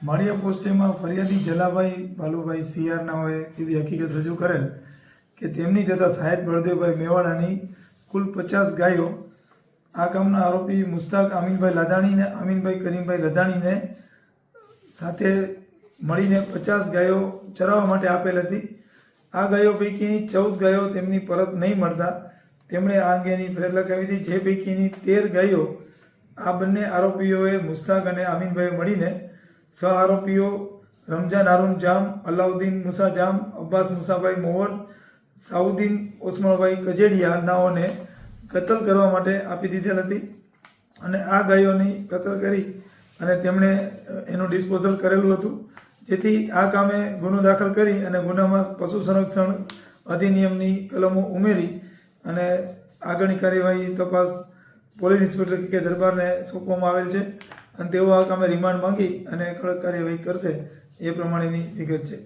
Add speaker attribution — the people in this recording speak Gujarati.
Speaker 1: માળિયા પોસ્ટેમાં ફરિયાદી જલાભાઈ ભાલુભાઈ CR ના હોય એવી હકીકત રજૂ કરેલ કે તેમની તથા સાહેબ બળદેવભાઈ મેવાડાની કુલ 50 ગાયો આ કામના આરોપી મુસ્તાક અમીનભાઈ લધાણીને અમીનભાઈ કરીમભાઈ લધાણીને સાથે મળીને 50 ગાયો ચરાવવા માટે આપેલ હતી। આ ગાયો પૈકીની 14 ગાયો તેમની પરત નહીં મળતા તેમણે આ અંગેની ફરિયાદ લખાવી હતી, જે પૈકીની 13 ગાયો આ બંને આરોપીઓએ મુસ્તાક અને અમીનભાઈ મળીને સહ આરોપીઓ રમજાન હારૂન જામ, અલાઉદ્દીન મુસા જામ, અબ્બાસ મુસાભાઈ મોવર, સાઉદ્દીન ઓસમાણભાઈ કજેડિયા નાઓને કતલ કરવા માટે આપી દીધેલ હતી અને આ ગાયોની કતલ કરી અને તેમણે એનું ડિસ્પોઝલ કરેલું હતું, જેથી આ કામે ગુનો દાખલ કરી અને ગુનામાં પશુ સંરક્ષણ અધિનિયમની કલમો ઉમેરી અને આગળની કાર્યવાહી તપાસ પોલીસ ઇન્સ્પેક્ટર કે દરબારને સોંપવામાં આવેલ છે અને તેઓ આ કામે રિમાન્ડ માંગી અને કડક કાર્યવાહી કરશે એ પ્રમાણેની વિગત છે।